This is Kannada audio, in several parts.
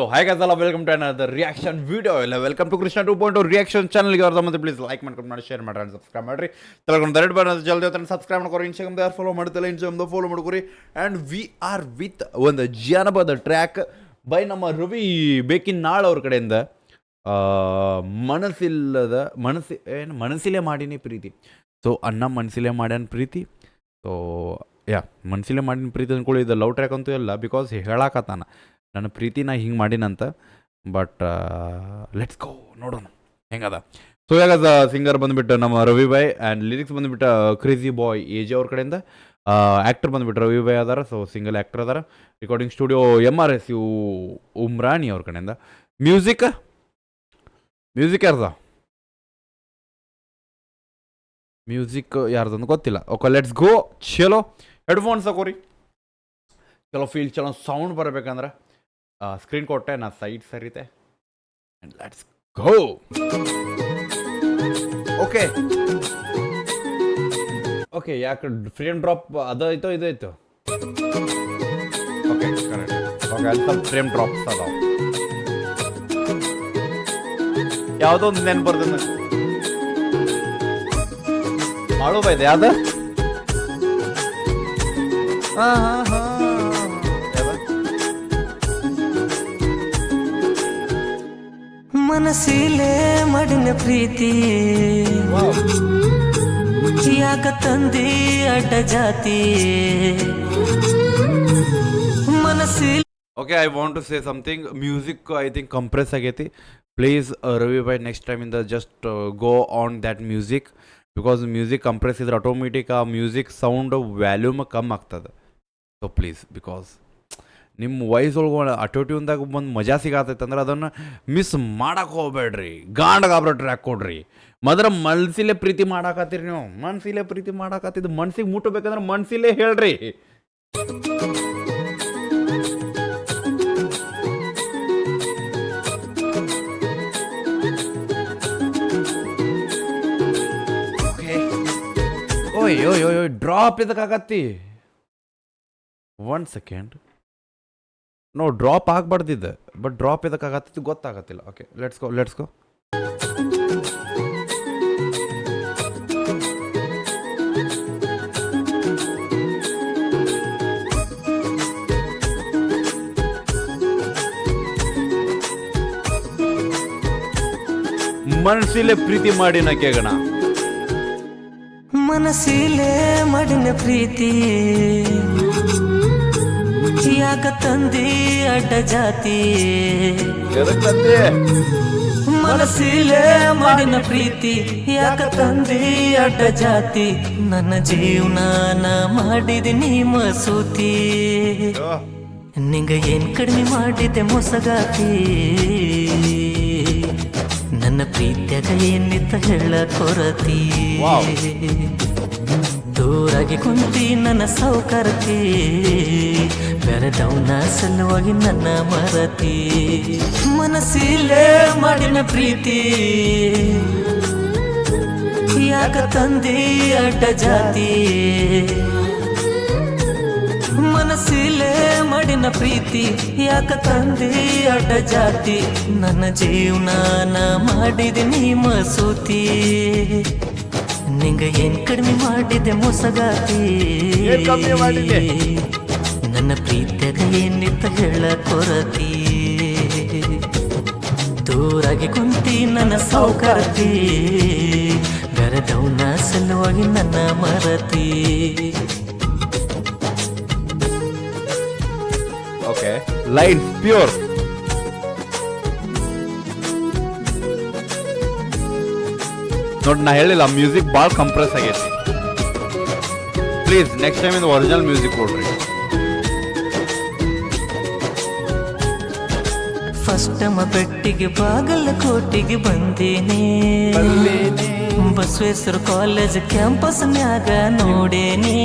So hi guys, all welcome to another reaction video. Welcome to Krishna 2.0 reaction channel. ಗೆ ಅವ್ರ ಮತ್ತೆ ಪ್ಲೀಸ್ ಲೈಕ್ ಮಾಡ್ಕೊಂಡು ಶೇರ್ ಮಾಡ್ರಿ ಅಂಡ್ ಸಬ್ಸ್ಕ್ರೈಬ್ ಮಾಡ್ರಿ. ತಲಕೊಂಡು ದರೆಡ್ ಬರೋದು ಜಲ್ದಿ ಹೊತ್ತನ ಸಬ್ಸ್ಕ್ರೈಬ್ ಮಾಡ್ಕೊರಿ. ಇನ್ಸ್ಟಾಗ್ರಾಮ್ ದಾರ್ ಫಾಲೋ ಮಾಡ್ತಿಲ್ಲ, ಇನ್ಸ್ಟಾಗ್ರಾಮ್ ಫಾಲೋ ಮಾಡ್ಕೊರಿ. ಆ್ಯಂಡ್ ವಿ ಆರ್ ವಿತ್ ಒಂದು ಜಾನಪದ ಟ್ರ್ಯಾಕ್ ಬೈ ನಮ್ಮ ರವಿ ಬೇಕಿನ್ನಾಳ್ ಅವ್ರ ಕಡೆಯಿಂದ. ಮನಸ್ಸಿಲ್ಲೇ ಮಾಡಿನಿ ಪ್ರೀತಿ. ಸೊ ಅಣ್ಣ ಮನಸ್ಸಿಲ್ಲೇ ಮಾಡ್ಯಾನ ಪ್ರೀತಿ. ಸೊ ಮನಸ್ಸಿಲ್ಲೇ ಮಾಡಿನ ಪ್ರೀತಿ ಅಂದ್ಕೊಳ್ಳಿ, ಇದು ಲವ್ ಟ್ರ್ಯಾಕ್ ಅಂತೂ ಇಲ್ಲ, ಬಿಕಾಸ್ ಹೇಳಾಕತ್ತಾನ ನನ್ನ ಪ್ರೀತಿನ ಹಿಂಗೆ ಮಾಡಿನಂತ. ಬಟ್ ಲೆಟ್ಸ್ ಗೋ, ನೋಡೋಣ ಹೆಂಗದ. ಸೊ ಯಾಗದ ಸಿಂಗರ್ ಬಂದುಬಿಟ್ಟು ನಮ್ಮ ರವಿ ಬಾಯ್, ಆ್ಯಂಡ್ ಲಿರಿಕ್ಸ್ ಬಂದುಬಿಟ್ಟು ಕ್ರೇಜಿ ಬಾಯ್ ಎಜೆ ಅವ್ರ ಕಡೆಯಿಂದ. ಆ್ಯಕ್ಟರ್ ಬಂದುಬಿಟ್ಟು ರವಿ ಬಾಯ್ ಅದಾರ. ಸೊ ಸಿಂಗಲ್ ಆ್ಯಕ್ಟರ್ ಅದಾರ. ರೆಕಾರ್ಡಿಂಗ್ ಸ್ಟುಡಿಯೋ MRS ಉಮ್ರಾನಿ ಅವ್ರ ಕಡೆಯಿಂದ. ಮ್ಯೂಸಿಕ್ ಯಾರ್ದ ಮ್ಯೂಸಿಕ್ ಯಾರ್ದಂದು ಗೊತ್ತಿಲ್ಲ. ಓಕೆ ಲೆಟ್ಸ್ ಗೋ. ಚಲೋ ಹೆಡ್ಫೋನ್ಸ್ ಹಾಕೋರಿ. ಚಲೋ ಫೀಲ್ ಚಲೋ ಸೌಂಡ್ ಬರಬೇಕಂದ್ರೆ ಸ್ಕ್ರೀನ್ ಕೊಟ್ಟೆ, ನಾ ಸೈಡ್ ಸರಿತೆ. And let's go. Okay okay, ಯಾಕೆ ಫ್ರೇಮ್ ಡ್ರಾಪ್ ಅದಾಯ್ತೋ ಇದಾಯ್ತು. Okay correct. ಓಕೆ ಅಲ್ಲಿ ಸ್ವಲ್ಪ ಫ್ರೇಮ್ ಡ್ರಾಪ್ಸ್ ಅದಾವ. ಯಾವುದೋ ಒಂದು ನೆನ್ಪು ಬರ್ತದೆ ನನಗೆ. ಮಾಡು ಬೈದೆ ಯಾವ್ದು? ಮನಸ್ಸಿಲೆ ಮಡಿನ ಪ್ರೀತಿ ಯಾಕ ತಂದಿ ಅಡ್ಡ ಜಾತಿ ಮನಸ್ಸಿಲೆ. Okay, I want to say something. Music I think compress ಆಗೈತಿ. ಪ್ಲೀಸ್ ರವಿ ಬಾಯ್ ನೆಕ್ಸ್ಟ್ ಟೈಮಿಂದ just go on that music, because music compress ಇದ್ರೆ ಆಟೋಮೆಟಿಕ್ ಆ ಮ್ಯೂಸಿಕ್ ಸೌಂಡ್ ವ್ಯಾಲ್ಯೂಮ್ ಕಮ್ಮಿ ಆಗ್ತದೆ. ಸೊ ಪ್ಲೀಸ್, ಬಿಕಾಸ್ ನಿಮ್ಮ ವಾಯ್ಸ್ ಒಳಗೆ ಅಟೋಟ್ಯೂನ್ದಾಗ ಒಂದು ಮಜಾ ಸಿಗತ್ತೈತೆ ಅಂದ್ರೆ ಅದನ್ನು ಮಿಸ್ ಮಾಡಕ್ಕೆ ಹೋಗ್ಬೇಡ್ರಿ. ಗಾಂಡಗಾಬ್ರ ಟ್ರ್ಯಾಕ್ ಕೊಡ್ರಿ. ಮೊದಲ ಮನಸ್ಸಿಲ್ಲೇ ಪ್ರೀತಿ ಮಾಡಾಕತ್ತೀರಿ ನೀವು. ಮನಸ್ಸಿಲ್ಲೇ ಪ್ರೀತಿ ಮಾಡಾಕತ್ತಿದ್ದು ಮನ್ಸಿಗೆ ಮುಟ್ಟಬೇಕಂದ್ರೆ ಮನಸ್ಸಿಲ್ಲೇ ಹೇಳ್ರಿ. ಓಯ್ ಓಯ್ ಓಯ್ ಡ್ರಾಪ್ ಇದಕ್ಕಾಗತ್ತಿ. 1 ಸೆಕೆಂಡ್. ನೋ, ಡ್ರಾಪ್ ಆಗ್ಬಾರ್ದಿದ್ದೆ, ಬಟ್ ಡ್ರಾಪ್ ಇದಕ್ಕಾಗತ್ತಿದ್ದು ಗೊತ್ತಾಗತ್ತಿಲ್ಲ. Okay let's go. ಮನಸ್ಸಿಲ್ಲೇ ಪ್ರೀತಿ ಮಾಡಿ ನಾ ಕೇಗೋಣ. ಮನಸ್ಸಿಲೆ ಮಡಿನ ಪ್ರೀತಿ ಯಾಕ ತಂದಿ ಅಡ್ಡ ಜಾತಿ ಮನಸ್ಸಿಲೆ ಮಡಿನ ಪ್ರೀತಿ ಯಾಕ ತಂದಿ ಅಡ್ಡ ಜಾತಿ ನನ್ನ ಜೀವನ ಮಾಡಿದಿನಿ ಮಸೂತಿ ನಿಂಗ ಏನ್ ಕಡಿಮೆ ಮಾಡಿದೆ ಮೊಸಗಾತಿ ನನ್ನ ಪ್ರೀತ್ಯಾಗ ಏನಿತ್ತ ಹೇಳ ಕೊರತಿ ದೂರಾಗಿ ಕುಂತಿ ನನ್ನ ಸೌಕರತಿ ಬೆರೆದವನ ಸಲುವಾಗಿ ನನ್ನ ಮರತಿ ಮನಸ್ಸಿಲ್ಲೇ ಮಾಡಿನ ಪ್ರೀತಿ ಯಾಕ ತಂದಿ ಅಡ್ಡ ಜಾತಿ ಮನಸ್ಸಿಲ್ಲೇ ಮಾಡಿನ ಪ್ರೀತಿ ಯಾಕ ತಂದಿ ಅಡ್ಡ ಜಾತಿ ನನ್ನ ಜೀವನ ಮಾಡಿದಿನಿ ಮಸೂತಿ ನಿಂಗ ಏನ್ ಕಡಿಮೆ ಮಾಡಿದೆ ಮೊಸಗಾತಿ ನನ್ನ ಪ್ರೀತ್ಯಾಗ ಏನಿತ್ತ ಹೇಳ ಕೊರತಿ ದೂರಾಗಿ ಕುಂತಿ ನನ್ನ ಸೌಕರತಿ ಬೆರೆದವನ ಸಲುವಾಗಿ ನನ್ನ ಮರತಿ. Okay, light pure. ನೋಡಿ, ನಾ ಹೇಳಿಲ್ಲ ಮ್ಯೂಸಿಕ್ ಭಾಳ ಕಂಪ್ರೆಸ್ ಆಗೈತಿ. ಪ್ಲೀಸ್ ನೆಕ್ಸ್ಟ್ ಟೈಮ್ ಇಂದ ಒರಿಜಿನಲ್ ಮ್ಯೂಸಿಕ್ ಕೊಡ್ರಿ. ಫಸ್ಟ್ ಬೆಟ್ಟಿಗೆ ಬಾಗಲಕೋಟೆಗೆ ಬಂದೇನೆ, ಬಸವೇಶ್ವರ ಕಾಲೇಜ್ ಕ್ಯಾಂಪಸ್ನ್ಯಾಗ ನೋಡೇನಿ,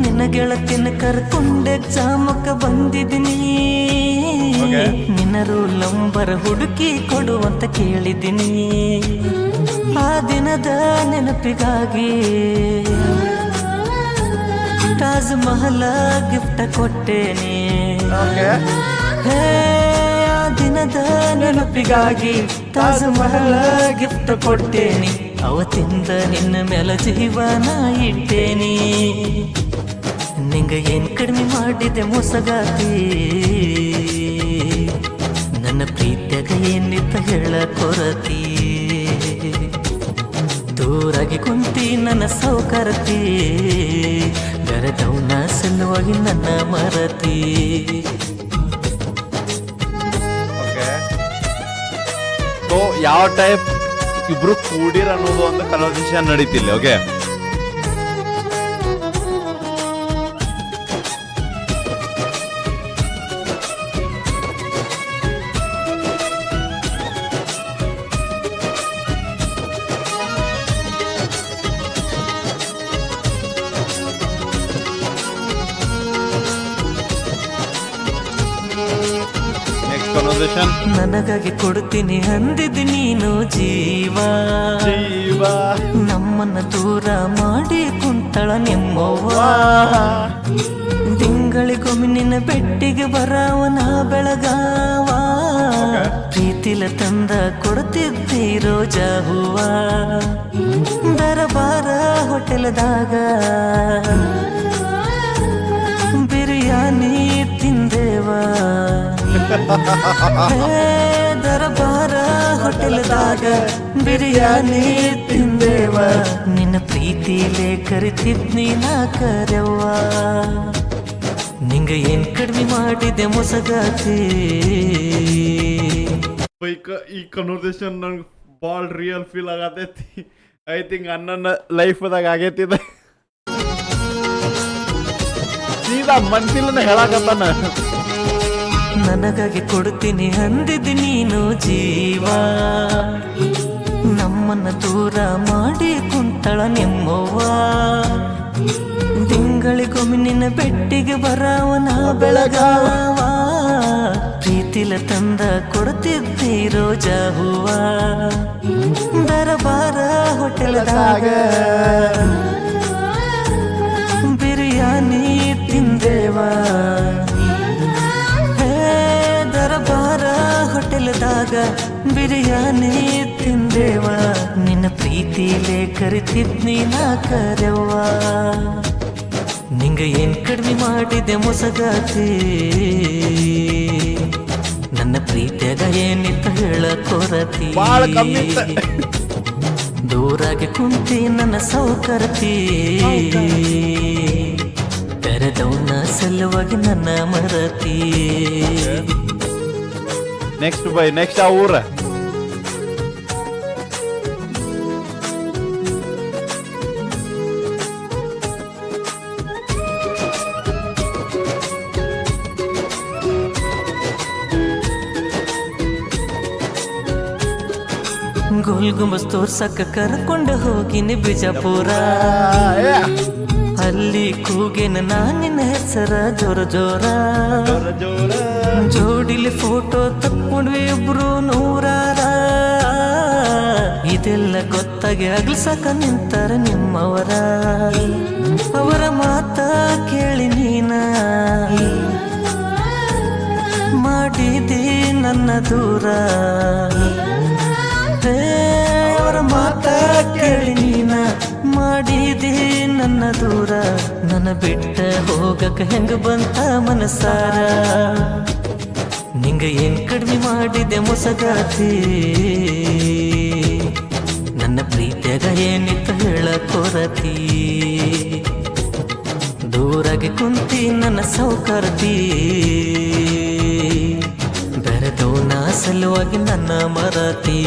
ನಿನ್ನ ಗೆಳತಿನ ಕರ್ಕೊಂಡು ಎಕ್ಸಾಮಕ್ಕ ಬಂದಿದ್ದೀನಿ, ನಿನ್ನ ರೋಲ್ ನಂಬರ್ ಹುಡುಕಿ ಕೊಡುವಂತ ಕೇಳಿದ್ದೀನಿ, ಆ ದಿನದ ನೆನಪಿಗಾಗಿ ತಾಜ್ ಮಹಲ್ ಗಿಫ್ಟ್ ಕೊಟ್ಟೇನೆ, ಹೇ ಆ ದಿನದ ನೆನಪಿಗಾಗಿ ತಾಜ್ ಮಹಲ್ ಗಿಫ್ಟ್ ಕೊಟ್ಟೇನಿ, ಅವತ್ತಿಂದ ನಿನ್ನ ಮೇಲೆ ಜೀವನ ಇಟ್ಟೇನಿ. ನಿಂಗ ಏನ್ ಕಡಿಮೆ ಮಾಡಿದೆ ಮೊಸಗಾತಿ, ನನ್ನ ಪ್ರೀತ್ಯಾಗ ಏನಿತ್ತ ಹೇಳ ಕೊರತಿ. ದೂರಾಗಿ ಕುಂತಿ ನನ್ನ ಸೌಕರತಿ, ಬೆರೆದವನ ಸಲುವಾಗಿ ನನ್ನ ಮರತಿ. ಸೊ ಯಾವ ಟೈಪ್ ಇಬ್ರು ಕೂಡಿರ ಅನ್ನೋದು ಒಂದು ಕನ್ವರ್ಸೇಷನ್ ನಡೀತಿಲ್ಲ. Okay, next conversation. ನನಗಾಗಿ ಕೊಡ್ತೀನಿ ಅಂದಿದ್ದು ನೀನು ಜೀವ, ನಮ್ಮನ್ನ ದೂರ ಮಾಡಿ ಕುಂತಳ ನಿಮ್ಮವ್ವ. ತಿಂಗಳಿಗೊಮ್ಮೆ ನಿನ್ನ ಬೆಟ್ಟಿಗೆ ಬರವನ ಬೆಳಗಾವ, ಪ್ರೀತಿಲ ತಂದ ಕೊಡ್ತಿದ್ದಿ ರೋಜಾ ಹೂವ. ದರಬಾರ ಹೋಟೆಲ್ದಾಗ ಬಿರಿಯಾನಿ ತಿಂದೇವ, ದರಬಾರ ಹೋಟೆಲ್ದಾಗ ಬಿರಿಯಾನಿ ತಿಂದೇವ. ನಿನ್ನ ಪ್ರೀತಿಲೇ ಕರಿತಿದ್ನಿ ನಾ ಕರೆವ್ವ, ನಿಂಗ ಏನ್ ಕಡಿಮೆ ಮಾಡಿದೆ ಮೊಸಗಾತಿ. ಈ ಕನ್ವರ್ಸೇಷನ್ ನಂಗೆ ಭಾಳ ರಿಯಲ್ ಫೀಲ್ ಆಗತೈತಿ. ಐ ಥಿಂಕ್ ಅಣ್ಣನ ಲೈಫ್ದಾಗ ಆಗೈತಿದ, ಸೀದಾ ಮನ್ಸಿಲ್ಲ ಹೇಳಕತ್ತಾನ. ನನಗಾಗಿ ಕೊಡ್ತೀನಿ ಅಂದಿದ್ದು ನೀನು ಜೀವ, ನಮ್ಮನ್ನ ದೂರ ಮಾಡಿ ಕುಂತಳ ನಿಮ್ಮವ್ವ. ತಿಂಗಳಿಗೊಮ್ಮೆ ನಿನ್ನ ಬೆಟ್ಟಿಗೆ ಬರವನ ಬೆಳಗಾವ, ಪ್ರೀತಿಲ ತಂದ ಕೊಡ್ತಿದ್ದಿ ರೋಜಾ ಹೂವ. ದರಬಾರ ಹೋಟೆಲ್ದಾಗ ಬಿರಿಯಾನಿ ತಿಂದೇವ, ದರಬಾರ ಹೋಟೆಲ್ದಾಗ ಬಿರಿಯಾನಿ ತಿಂದೇವ. ನಿನ್ನ ಪ್ರೀತಿಲೇ ಕರಿತಿದ್ನಿ ನಾ ಕರೆವ್ವ, ನಿಂಗ ಏನ್ ಕಡಿಮೆ ಮಾಡಿದೆ ಮೊಸಗಾತಿ. ನನ್ನ ಪ್ರೀತಿಯಾಗ ಏನಿತ್ತ ಹೇಳ ಕೊರತಿ, ದೂರಾಗಿ ಕುಂತಿ ನನ್ನ ಸೌಕರತಿ. ಬೆರೆದವನ ಸಲುವಾಗಿ ನನ್ನ ಮರತಿ. ನೆಕ್ಸ್ಟ್ ಬೈ ನೆಕ್ಸ್ಟ್ ಆ ಊರ. ಗೋಲ್ ಗುಂಬಸ್ ತೋರ್ಸಕ್ಕ ಕರ್ಕೊಂಡು ಹೋಗಿನಿ ಬಿಜಾಪುರ, ಅಲ್ಲಿ ಕೂಗೇನ ನಾ ನಿನ್ನ ಹೆಸರ ಜೋರ ಜೋರ. ಜೋಡಿಲಿ ಫೋಟೋ ತಕ್ಕೊಂಡ್ವಿ ಇಬ್ರು ನೂರಾರ, ಇದೆಲ್ಲ ಗೊತ್ತಾಗಿ ಅಗ್ಲ್ಸಕ ನಿಂತಾರ ನಿಮ್ಮವರ. ಅವರ ಮಾತ ಕೇಳಿ ನೀನ ಮಾಡಿದಿ ನನ್ನ ದೂರ, ಅವರ ಮಾತ ಕೇಳಿ ನೀನ ಮಾಡಿದಿ ನನ್ನ ದೂರ. ನನ್ನ ಬಿಟ್ಟ ಹೋಗಕ ಹೆಂಗ ಬಂತ ಮನಸಾರ, ನಿಂಗ ಏನ್ ಕಡಿಮೆ ಮಾಡಿದೆ ಮೊಸಗಾತಿ. ನನ್ನ ಪ್ರೀತಿಯಾಗ ಏನಿತ್ತ ಹೇಳ ಕೊರತಿ, ದೂರಾಗಿ ಕುಂತಿ ನನ್ನ ಸೌಕರತಿ. ಬೆರೆದವನ ಸಲುವಾಗಿ ನನ್ನ ಮರತಿ.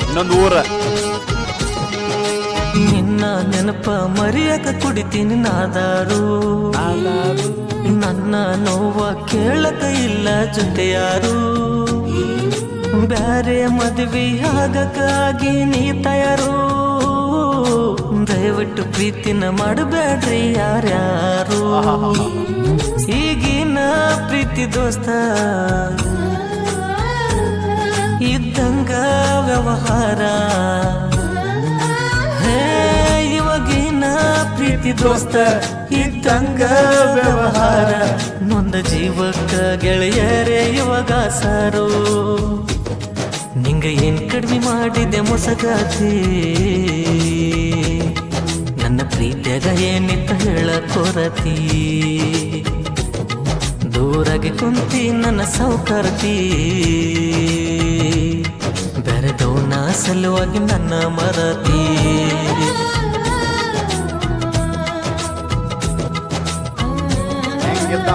ಇನ್ನೊಂದು ಊರ. ನಿನ್ನ ನೆನಪ ಮರಿಯಕ ಕುಡಿತೀನಿ ನಾದಾರು, ನನ್ನ ನೋವ ಕೇಳಕ ಇಲ್ಲ ಜೊತೆ ಯಾರು. ಬ್ಯಾರೆ ಮದ್ವಿ ಆಗಕ್ಕಾಗಿ ನೀ ತಯಾರು ದಯವಿಟ್ಟು ಪ್ರೀತಿನ ಮಾಡಬೇಡ್ರಿ ಯಾರ್ಯಾರು ಈಗಿನ ಪ್ರೀತಿ ದೋಸ್ತ ಇದ್ದಂಗ ವ್ಯವಹಾರ ಹೇ ಇವಾಗಿನ ಪ್ರೀತಿ ದೋಸ್ತ ಇದ್ದಂಗ ವ್ಯವಹಾರ ನೊಂದ ಜೀವಕ್ಕ ಗೆಳೆಯರೇ ಇವಾಗ ಸಾರು ನಿಂಗ ಏನ್ ಕಡಿಮೆ ಮಾಡಿದೆ ಮೊಸಗಾತಿ ನನ್ನ ಪ್ರೀತಿಯಾಗ ಏನಿತ್ತ ಹೇಳ ಕೊರತಿ ದೂರಾಗಿ ಕುಂತಿ ನನ್ನ ಸೌಕರ್ತಿ ಬೆರೆದವನ ಸಲುವಾಗಿ ನನ್ನ ಮರತಿ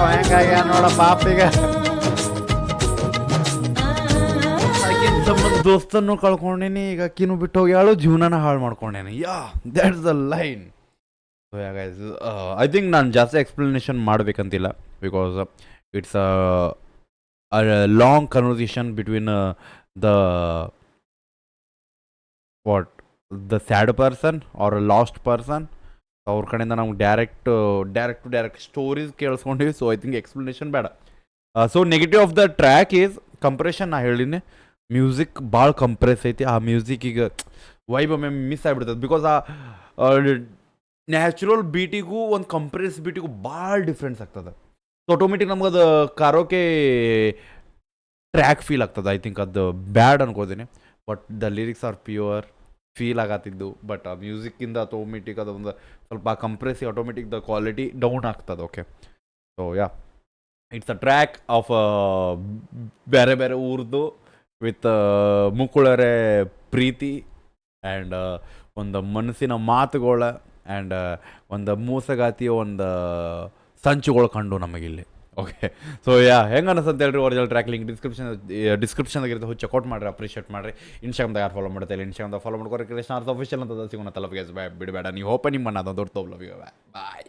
ಹೆಂಗಾಗ್ಯ ನೋಡ ಪಾಪಿಗ ಸಂಬಂಧ ದೋಸ್ತನ್ನು ಕಳ್ಕೊಂಡೇನಿ ಈಗ ಅಕ್ಕಿನೂ ಬಿಟ್ಟು ಹೋಗ್ಯಾಳು ಜೀವನನ ಹಾಳು ಮಾಡ್ಕೊಂಡೇನಿ yeah that's the line so guys I think ನಾನು ಜಾಸ್ತಿ ಎಕ್ಸ್ಪ್ಲನೇಷನ್ ಮಾಡಬೇಕಂತಿಲ್ಲ because it's a long conversation between the what the sad person or lost person ಅವ್ರ ಕಡೆಯಿಂದ ನಾವು ಡೈರೆಕ್ಟ್ ಟು ಡೈರೆಕ್ಟ್ ಸ್ಟೋರೀಸ್ ಕೇಳಿಸ್ಕೊಂಡಿವಿ ಸೊ ಐ ಥಿಂಕ್ ಎಕ್ಸ್ಪ್ಲನೇಷನ್ ಬೇಡ so negative of the track is compression ನಾ ಹೇಳಿನಿ ಮ್ಯೂಸಿಕ್ ಭಾಳ ಕಂಪ್ರೆಸ್ ಐತಿ ಆ ಮ್ಯೂಸಿಕ್ಕಿಗೆ ವೈಬ್ ಒಮ್ಮೆ ಮಿಸ್ ಆಗಿಬಿಡ್ತದೆ ಬಿಕಾಸ್ ಆ ನ್ಯಾಚುರಲ್ ಬೀಟಿಗೂ ಒಂದು ಕಂಪ್ರೆಸ್ ಬೀಟಿಗೂ ಭಾಳ ಡಿಫ್ರೆನ್ಸ್ ಆಗ್ತದೆ ಸೊ ಆಟೋಮೆಟಿಕ್ ನಮ್ಗೆ ಅದು ಕಾರೋಕೆ ಟ್ರ್ಯಾಕ್ ಫೀಲ್ ಆಗ್ತದೆ ಐ ಥಿಂಕ್ ಅದು ಬ್ಯಾಡ್ ಅನ್ಕೋತೀನಿ but the lyrics are pure feel ಆಗತ್ತಿದ್ದು ಬಟ್ ಆ ಮ್ಯೂಸಿಕ್ಕಿಂದ ಆಟೋಮೆಟಿಕ್ ಅದು ಒಂದು ಸ್ವಲ್ಪ ಕಂಪ್ರೆಸಿ ಆಟೋಮೆಟಿಕ್ ದ ಕ್ವಾಲಿಟಿ ಡೌನ್ ಆಗ್ತದೆ okay so yeah it's a track of ಬೇರೆ ಬೇರೆ ಊರ್ದು ವಿತ್ ಮುಕ್ಕುಳರೆ ಪ್ರೀತಿ ಆ್ಯಂಡ್ ಒಂದು ಮನಸ್ಸಿನ ಮಾತುಗಳ ಆ್ಯಂಡ್ ಒಂದು ಮೂಸಗಾತಿಯ ಒಂದು ಸಂಚುಗಳು ಕಂಡು ನಮಗಿಲ್ಲಿ ಓಕೆ ಸೊ ಯಾ ಹೆಂಗೆ ಅನಿಸುತ್ತೆ ಹೇಳ್ರಿ ಒರಿಜಿನಲ್ ಟ್ರ್ಯಾಕ್ ಲಿಂಕ್ ಡಿಸ್ಕ್ರಿಪ್ಷನ್ದಾಗಿರುತ್ತೆ ಹೋಗಿ ಚೆಕ್ಔಟ್ ಮಾಡಿರಿ ಅಪ್ರಿಷಿಯೇಟ್ ಮಾಡಿರಿ ಇನ್ಸ್ಟಾಗ್ರಾಮ್ದಾಗ ಯಾರು ಫಾಲೋ ಮಾಡ್ತಾ ಇಲ್ಲ ಇನ್ಸ್ಟಾಗ್ರಾಮ್ದಾಗ ಫಾಲೋ ಮಾಡ್ಕೊರಿ ಕೃಷ್ಣ ಅಫಿಷಿಯಲ್ ಅಂತ ಸಿಗೋಣ ತಲಪಿಗೆ ಬಿಡಬೇಡ ನೀವು ಹೋಪ ನಿಮ್ಮನ್ನ ಅದೊಂದು ದೊಡ್ಡ ತೋಬ್ಲವ್ ಬಾಯ್